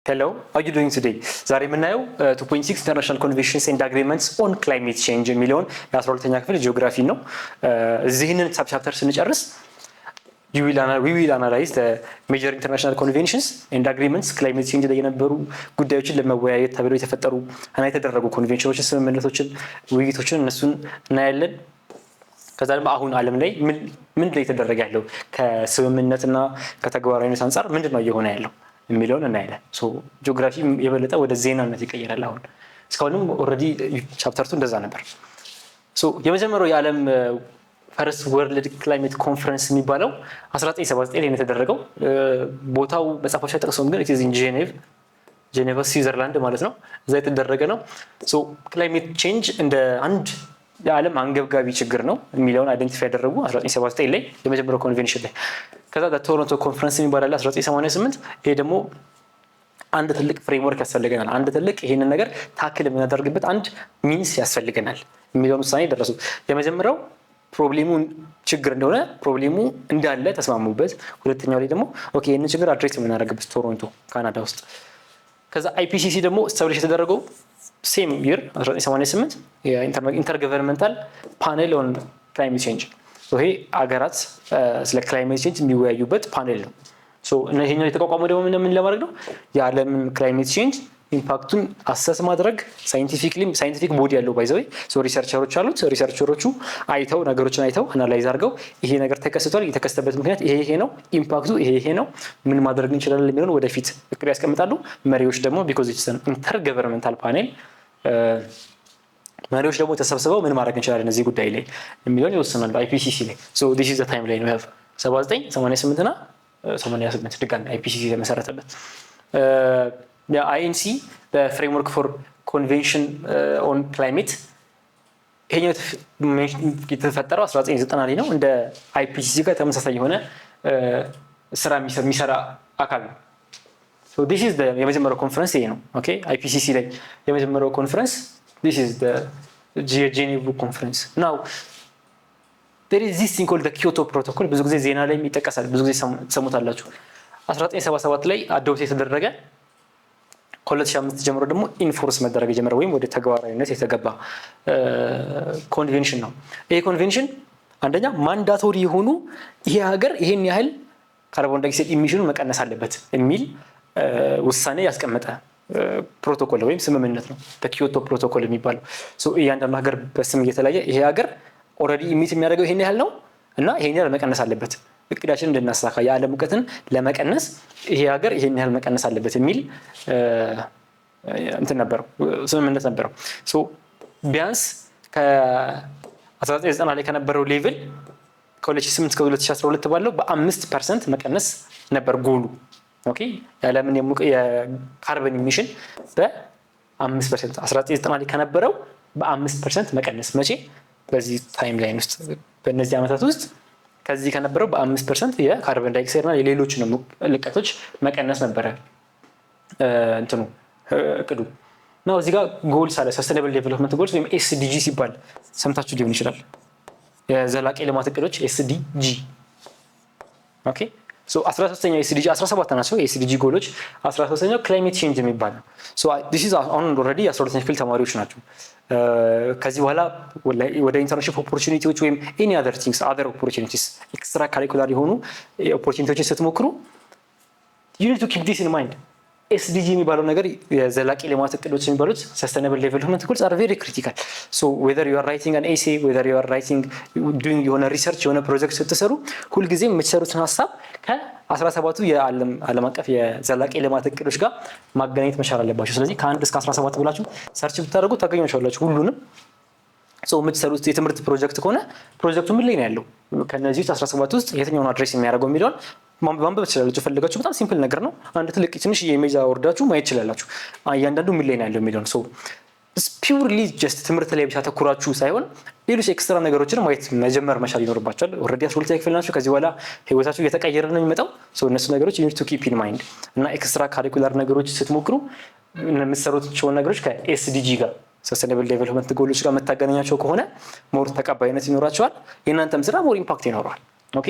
Hello, how are you doing today? ዛሬ የምናየው 2.6 International Conventions and Agreements on Climate Change የሚለውን የ12ኛ ክፍል ጂኦግራፊ ነው። እዚህንን ሳብ ቻፕተር ስንጨርስ we will analyze the major international conventions and agreements climate change ላይ የነበሩ ጉዳዮችን ለመወያየት ተብለው የተፈጠሩ እና የተደረጉ ኮንቬንሽኖችን፣ ስምምነቶችን፣ ውይይቶችን እነሱን እናያለን። ከዛ ደግሞ አሁን ዓለም ላይ ምን ላይ የተደረገ ያለው ከስምምነትና ከተግባራዊነት አንፃር ምንድነው እየሆነ ያለው የሚለውን እናያለን። ሶ ጂኦግራፊ የበለጠ ወደ ዜናነት ይቀየራል። አሁን እስካሁንም ኦልሬዲ ቻፕተር 2 እንደዛ ነበር። ሶ የመጀመሪያው የዓለም ፈርስት ወርልድ ክላይሜት ኮንፈረንስ የሚባለው 1979 ላይ ነው የተደረገው። ቦታው መጽሐፎች ላይ ተጠቅሰውም ግን ኢዝ ኢን ጄኔቫ ስዊዘርላንድ ማለት ነው። እዛ የተደረገ ነው። ሶ ክላይሜት ቼንጅ እንደ አንድ የዓለም አንገብጋቢ ችግር ነው የሚለውን አይደንቲፋይ ያደረጉ 1979 ላይ የመጀመሪያው ኮንቬንሽን ላይ። ከዛ ቶሮንቶ ኮንፈረንስ የሚባል አለ 1988። ይሄ ደግሞ አንድ ትልቅ ፍሬምወርክ ያስፈልገናል፣ አንድ ትልቅ ይሄንን ነገር ታክል የምናደርግበት አንድ ሚንስ ያስፈልገናል የሚለውን ውሳኔ ደረሱ። የመጀመሪያው ፕሮብሌሙ ችግር እንደሆነ ፕሮብሌሙ እንዳለ ተስማሙበት። ሁለተኛው ላይ ደግሞ ኦኬ ይሄንን ችግር አድሬስ የምናደርግበት ቶሮንቶ ካናዳ ውስጥ። ከዛ አይፒሲሲ ደግሞ ስታብሊሽ የተደረገው ሴም ይር 1988 ኢንተርገቨርንመንታል ፓኔል ኦን ክላይሜት ቼንጅ። ይሄ አገራት ስለ ክላይሜት ቼንጅ የሚወያዩበት ፓኔል ነው። ይሄኛው የተቋቋመው ደግሞ ምን ለማድረግ ነው? የዓለምን ክላይሜት ቼንጅ ኢምፓክቱን አሰስ ማድረግ ሳይንቲፊክ ቦዲ ያለው ባይዘው ሪሰርቸሮች አሉት። ሪሰርቸሮቹ አይተው ነገሮችን አይተው አናላይዝ አድርገው ይሄ ነገር ተከስቷል፣ የተከሰተበት ምክንያት ይሄ ነው፣ ኢምፓክቱ ይሄ ነው፣ ምን ማድረግ እንችላለን የሚለውን ወደፊት እቅድ ያስቀምጣሉ። መሪዎች ደግሞ ቢኮዝ ኢትስ አን ኢንተርገቨርንመንታል ፓኔል መሪዎች ደግሞ ተሰብስበው ምን ማድረግ እንችላለን እዚህ ጉዳይ ላይ የሚለውን ይወስናሉ አይፒሲሲ ላይ። ሶ ዲስ ኢዝ ዘ ታይም ላይ ነው 79 88 እና 88 ድጋሚ አይፒሲሲ የተመሰረተበት። የአይኤንሲ በፍሬምወርክ ፎር ኮንቬንሽን ኦን ክላይሜት ይሄኛው የተፈጠረው 1990 ላይ ነው። እንደ አይፒሲሲ ጋር ተመሳሳይ የሆነ ስራ የሚሰራ አካል ነው። ሶ ዲስ ኢዝ የመጀመሪያው ኮንፈረንስ ይሄ ነው። ኦኬ አይፒሲሲ ላይ የመጀመሪያው ኮንፈረንስ ዲስ ኢዝ ዘ ጄኔቭ ኮንፈረንስ። ናው there is this thing called the Kyoto Protocol። ብዙ ጊዜ ዜና ላይ ይጠቀሳል፣ ብዙ ጊዜ ሰሙታላችሁ። 1977 ላይ አዶፕት የተደረገ ከ2005 ጀምሮ ደግሞ ኢንፎርስ መደረግ የጀመረ ወይም ወደ ተግባራዊነት የተገባ ኮንቬንሽን ነው። ይሄ ኮንቬንሽን አንደኛ ማንዳቶሪ የሆኑ ይሄ ሀገር ይሄን ያህል ካርቦን ዳይኦክሳይድ ኢሚሽኑን መቀነስ አለበት የሚል ውሳኔ ያስቀመጠ ፕሮቶኮል ወይም ስምምነት ነው በኪዮቶ ፕሮቶኮል የሚባለው። እያንዳንዱ ሀገር በስም እየተለያየ ይሄ ሀገር ኦልሬዲ ኢሚት የሚያደርገው ይሄን ያህል ነው እና ይሄን ያህል መቀነስ አለበት፣ እቅዳችን እንድናሳካ የዓለም ሙቀትን ለመቀነስ ይሄ ሀገር ይሄን ያህል መቀነስ አለበት የሚል እንትን ነበረው፣ ስምምነት ነበረው። ቢያንስ ከ1990 ላይ ከነበረው ሌቭል ከ2008 እስከ 2012 ባለው በ5% መቀነስ ነበር ጎሉ። ኦኬ የዓለምን የካርበን ኢሚሽን በ5% 1990 ላይ ከነበረው በ5% መቀነስ መቼ? በዚህ ታይም ላይን ውስጥ በእነዚህ ዓመታት ውስጥ ከዚህ ከነበረው በ5% የካርበን ዳይኦክሳይድ እና የሌሎች ልቀቶች መቀነስ ነበረ እንትኑ እቅዱ ነው። እዚህ ጋር ጎልስ አለ፣ ሰስቴናብል ዴቨሎፕመንት ጎልስ ወይም ኤስዲጂ ሲባል ሰምታችሁ ሊሆን ይችላል። የዘላቂ ልማት እቅዶች ኤስዲጂ። ኦኬ 13ኛው ኤስዲጂ 17 ናቸው የኤስዲጂ ጎሎች። 13ኛው ክላይሜት ቼንጅ የሚባል ነው። ዲስ ኢዝ አሁን ኦልሬዲ 12ኛ ክፍል ተማሪዎች ናቸው። ከዚህ በኋላ ወደ ኢንተርንሺፕ ኦፖርቹኒቲዎች ወይም ኤኒ አዘር ቲንግስ አዘር ኦፖርቹኒቲስ ኤክስትራ ካሪኩላር የሆኑ ኦፖርቹኒቲዎችን ስትሞክሩ you need to keep this in mind። ኤስዲጂ የሚባለው ነገር የዘላቂ ልማት እቅዶች የሚባሉት sustainable development goals are very critical። so whether you are writing an essay, whether you are doing የሆነ ሪሰርች የሆነ ፕሮጀክት ስትሰሩ ሁልጊዜም የምትሰሩትን ሀሳብ ከ17ቱ የዓለም አቀፍ የዘላቂ ልማት እቅዶች ጋር ማገናኘት መቻል አለባቸው። ስለዚህ ከ1 እስከ 17 ብላችሁ ሰርች ብታደርጉ ታገኙታላችሁ ሁሉንም። የምትሰሩት የትምህርት ፕሮጀክት ከሆነ ፕሮጀክቱ ምን ላይ ነው ያለው፣ ከነዚህ ውስጥ 17 ውስጥ የትኛውን አድሬስ የሚያደርገው የሚለውን ማንበብ ትችላላችሁ ፈልጋችሁ። በጣም ሲምፕል ነገር ነው። አንድ ትልቅ ትንሽ የኢሜጅ አወርዳችሁ ማየት ትችላላችሁ እያንዳንዱ ምን ላይ ነው ያለው የሚለውን። ፒውርሊ ጀስት ትምህርት ላይ ብቻ ተኩራችሁ ሳይሆን ሌሎች ኤክስትራ ነገሮችን ማየት መጀመር መቻል ይኖርባችኋል። ኦልሬዲ 12ኛ ክፍል ናችሁ። ከዚህ በኋላ ህይወታችሁ እየተቀየረ ነው የሚመጣው። እነሱ ነገሮች you need to keep in mind እና ኤክስትራ ካሪኩላር ነገሮች ስትሞክሩ የምትሰሩት ነገሮች ከኤስዲጂ ጋር ሰስቴናብል ዴቨሎፕመንት ጎሎች ጋር መታገናኛቸው ከሆነ ሞር ተቀባይነት ይኖራቸዋል። የእናንተም ስራ ሞር ኢምፓክት ይኖረዋል። ኦኬ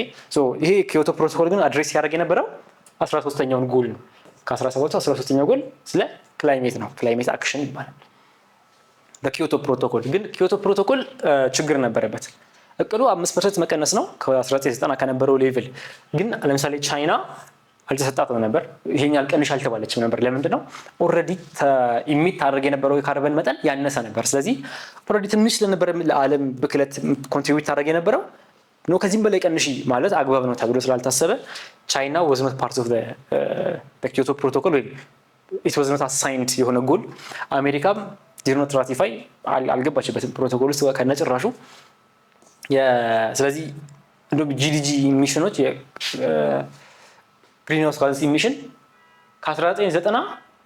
ይሄ ኪዮቶ ፕሮቶኮል ግን አድሬስ ያደርግ የነበረው 13ኛውን ጎል ነው። ከ17 13ኛው ጎል ስለ ክላይሜት ነው። ክላይሜት አክሽን ይባላል። በኪዮቶ ፕሮቶኮል ግን ኪዮቶ ፕሮቶኮል ችግር ነበረበት። እቅዱ 5% መቀነስ ነው ከ1990 ከነበረው ሌቭል። ግን ለምሳሌ ቻይና አልተሰጣትም ነበር። ይሄኛል ቀንሽ አልተባለችም ነበር። ለምንድን ነው? ኦልሬዲ ኢሚት ታደርግ የነበረው የካርበን መጠን ያነሰ ነበር። ስለዚህ ኦልሬዲ ትንሽ ስለነበረ ለዓለም ብክለት ኮንትሪቢዩት ታደርግ የነበረው ነው። ከዚህም በላይ ቀንሽ ማለት አግባብ ነው ተብሎ ስላልታሰበ ቻይና was not part of the ኪዮቶ ፕሮቶኮል ወይ it was not assigned የሆነ ጎል። አሜሪካም did not ratify አልገባችበትም ፕሮቶኮል ውስጥ ከነጭራሹ። ስለዚህ እንደውም ጂዲጂ ኢሚሽኖች ግሪንሃውስ ጋዝ ኢሚሽን ከ1990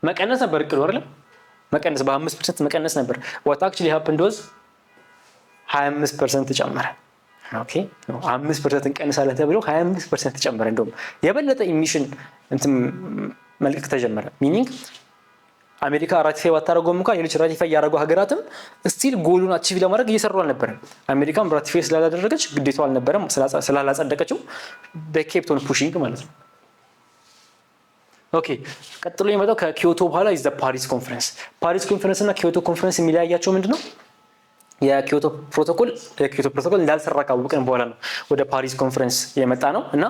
መቀነስ ነበር እቅዱ አይደል? መቀነስ በ5% መቀነስ ነበር። what actually happened was 25% ጨመረ። ኦኬ 5% እንቀንሳለን ተብሎ 25% ጨመረ። እንደውም የበለጠ ኢሚሽን እንትን መልቀቅ ተጀመረ። ሚኒንግ አሜሪካ ራቲፋይ ባታረገውም እንኳን ሌሎች ራቲፋይ ያደረጉ ሀገራትም ስቲል ጎሉን አቺቭ ለማድረግ እየሰሩ አልነበረም። አሜሪካም ራቲፋይ ስላላደረገች ግዴታው አልነበረም ስላላጸደቀችው they kept on pushing ማለት ነው። ኦኬ ቀጥሎ የመጣው ከኪዮቶ በኋላ is the ፓሪስ ኮንፈረንስ። ፓሪስ ኮንፈረንስ እና ኪዮቶ ኮንፈረንስ የሚለያያቸው ምንድነው? የኪዮቶ ፕሮቶኮል እንዳልሰራ ካወቅን በኋላ ነው ወደ ፓሪስ ኮንፈረንስ የመጣ ነው እና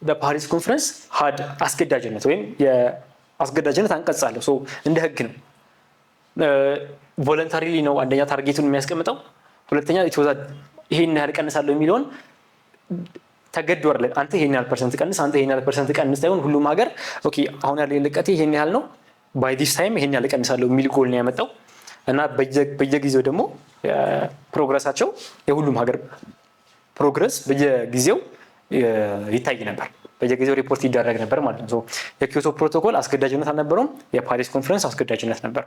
በፓሪስ ኮንፈረንስ ሀድ አስገዳጅነት ወይም የአስገዳጅነት አንቀጽ አለው። ሶ እንደ ህግ ነው። ቮለንታሪሊ ነው አንደኛ ታርጌቱን የሚያስቀምጠው። ሁለተኛ ይሄን ያህል ቀንሳለሁ የሚለውን ተገዶ አይደለም። አንተ ይሄን ያህል ፐርሰንት ቀንስ፣ አንተ ይሄን ያህል ፐርሰንት ቀንስ ሳይሆን ሁሉም ሀገር ኦኬ አሁን ያለ ልቀቴ ይሄን ያህል ነው ባይ ዲስ ታይም ይሄን ያህል ቀንሳለሁ የሚል ጎል ነው ያመጣው እና በየጊዜው ደግሞ ፕሮግረሳቸው የሁሉም ሀገር ፕሮግረስ በየጊዜው ይታይ ነበር። በየጊዜው ሪፖርት ይደረግ ነበር ማለት ነው። የኪዮቶ ፕሮቶኮል አስገዳጅነት አልነበረውም። የፓሪስ ኮንፈረንስ አስገዳጅነት ነበር።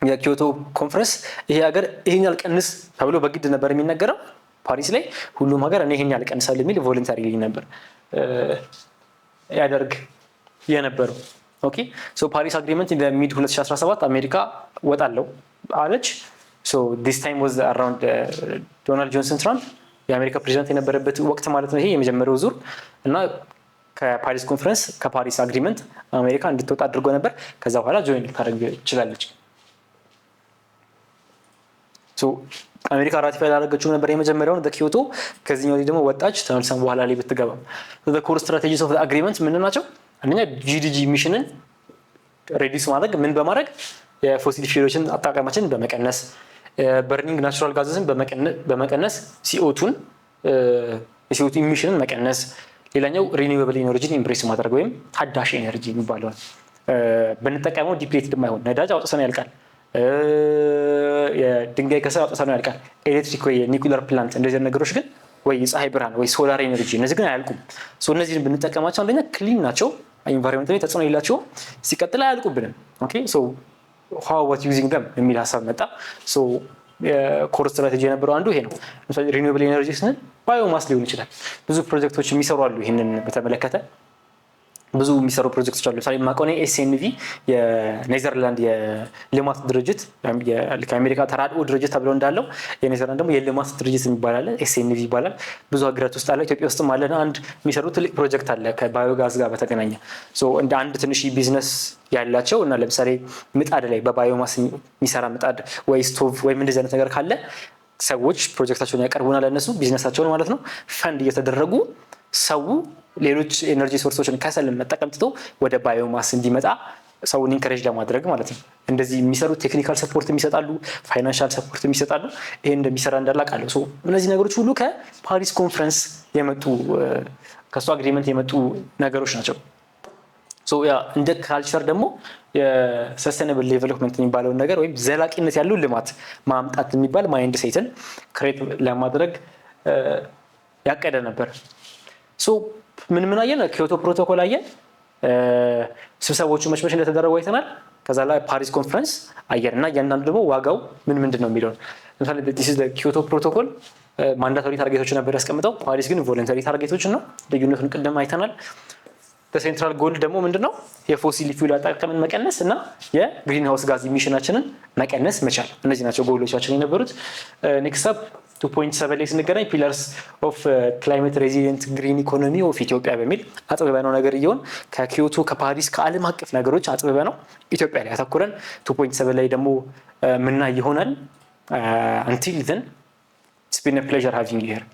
የኪዮቶ ኮንፈረንስ ይሄ ሀገር ይሄን ያህል ቀንስ ተብሎ በግድ ነበር የሚነገረው። ፓሪስ ላይ ሁሉም ሀገር እኔ ይሄን ያህል ቀንሳለሁ የሚል ቮለንታሪ ነበር ያደርግ የነበረው። ኦኬ ሶ ፓሪስ አግሪመንት ኢን ሚድ 2017 አሜሪካ ወጣለው አለች። ሶ ዲስ ታይም ዋዝ አራውንድ ዶናልድ ጆንሰን ትራምፕ የአሜሪካ ፕሬዚዳንት የነበረበት ወቅት ማለት ነው። ይሄ የመጀመሪያው ዙር እና ከፓሪስ ኮንፈረንስ ከፓሪስ አግሪመንት አሜሪካ እንድትወጣ አድርጎ ነበር። ከዛ በኋላ ጆይን ልታደርግ ችላለች። ሶ አሜሪካ ራቲፋይ ያደረገችው ነበር የመጀመሪያውን በኪዮቶ። ከዚህኛው ደግሞ ወጣች። ተመልሰን በኋላ ላይ ብትገባ ኮር ስትራቴጂስ ኦፍ አግሪመንት ምን ናቸው? አንደኛ ጂዲጂ ኢሚሽንን ሬዲዩስ ማድረግ ምን በማድረግ የፎሲል ፊውሎችን አጠቃቀማችንን በመቀነስ በርኒንግ ናቹራል ጋዝን በመቀነስ ሲኦቱን የሲኦቱ ኢሚሽንን መቀነስ። ሌላኛው ሪኒዌብል ኢነርጂን ኢምብሬስ ማድረግ ወይም ታዳሽ ኤነርጂ የሚባለውን ብንጠቀመው ዲፕሌትድ የማይሆን ነዳጅ አውጥተን ያልቃል፣ የድንጋይ ከሰል አውጥተን ያልቃል፣ ኤሌክትሪክ ወይ የኒኩለር ፕላንት እንደዚህ ነገሮች ግን ወይ ፀሐይ ብርሃን ወይ ሶላር ኤነርጂ እነዚህ ግን አያልቁም። ሶ እነዚህን ብንጠቀማቸው አንደኛ ክሊን ናቸው፣ ኢንቫይሮንመንታሊ ተጽዕኖ የላቸውም፣ ሲቀጥል አያልቁብንም። ኦኬ ሶ how what using them የሚል ሀሳብ መጣ። ሶ የኮር ስትራቴጂ የነበረው አንዱ ይሄ ነው። ለምሳሌ ሪኒዌብል ኤነርጂ ስንል ባዮማስ ሊሆን ይችላል። ብዙ ፕሮጀክቶች የሚሰሩ አሉ። ይሄንን በተመለከተ ብዙ የሚሰሩ ፕሮጀክቶች አሉ። ለምሳሌ ማቆኔ ኤስኤንቪ የኔዘርላንድ የልማት ድርጅት ከአሜሪካ ተራድኦ ድርጅት ተብሎ እንዳለው የኔዘርላንድ ደግሞ የልማት ድርጅት ይባላል፣ ኤስኤንቪ ይባላል። ብዙ ሀገራት ውስጥ አለ፣ ኢትዮጵያ ውስጥም አለ። አንድ የሚሰሩ ትልቅ ፕሮጀክት አለ ከባዮጋዝ ጋር በተገናኘ። ሶ እንደ አንድ ትንሽ ቢዝነስ ያላቸው እና ለምሳሌ ምጣድ ላይ በባዮማስ የሚሰራ ምጣድ ወይ ስቶቭ ወይም እንደዚህ አይነት ነገር ካለ ሰዎች ፕሮጀክታቸውን ያቀርቡና ለነሱ ቢዝነሳቸውን ማለት ነው ፈንድ እየተደረጉ ሰው ሌሎች ኤነርጂ ሶርሶችን ከሰልን መጠቀም ትቶ ወደ ባዮማስ እንዲመጣ ሰውን ኢንከሬጅ ለማድረግ ማለት ነው። እንደዚህ የሚሰሩ ቴክኒካል ሰፖርት የሚሰጣሉ፣ ፋይናንሻል ሰፖርት የሚሰጣሉ። ይሄ እንደሚሰራ እንዳላቃለሁ። ሶ እነዚህ ነገሮች ሁሉ ከፓሪስ ኮንፈረንስ የመጡ ከሱ አግሪመንት የመጡ ነገሮች ናቸው። ሶ ያ እንደ ካልቸር ደግሞ የሰስቴናብል ዴቨሎፕመንት የሚባለውን ነገር ወይም ዘላቂነት ያለው ልማት ማምጣት የሚባል ማይንድ ሴትን ክሬት ለማድረግ ያቀደ ነበር። ሶ ምን አየን? ኪዮቶ ፕሮቶኮል አየን። ስብሰቦቹ መች እንደተደረጉ አይተናል። ከዛ ላይ ፓሪስ ኮንፈረንስ አየን እና እያንዳንዱ ደግሞ ዋጋው ምንድን ነው የሚለውን ለምሳሌ ኪዮቶ ፕሮቶኮል ማንዳቶሪ ታርጌቶች ነበር ያስቀምጠው። ፓሪስ ግን ቮለንተሪ ታርጌቶች ነው። ልዩነቱን ቅድም አይተናል። በሴንትራል ጎል ደግሞ ምንድነው? የፎሲል ፊውል አጠቃቀምን መቀነስ እና የግሪን ሃውስ ጋዝ ኢሚሽናችንን መቀነስ መቻል። እነዚህ ናቸው ጎሎቻችን የነበሩት። ኔክስት አፕ 2.7 ላይ ስንገናኝ ፒለርስ ኦፍ ክላይሜት ሬዚሊየንት ግሪን ኢኮኖሚ ኦፍ ኢትዮጵያ በሚል አጥብበ ነው ነገር እየሆን ከኪዮቶ ከፓሪስ ከዓለም አቀፍ ነገሮች አጥብበ ነው ኢትዮጵያ ላይ አተኩረን 2.7 ላይ ደግሞ ምና ይሆናል። until then it's been a pleasure having you here.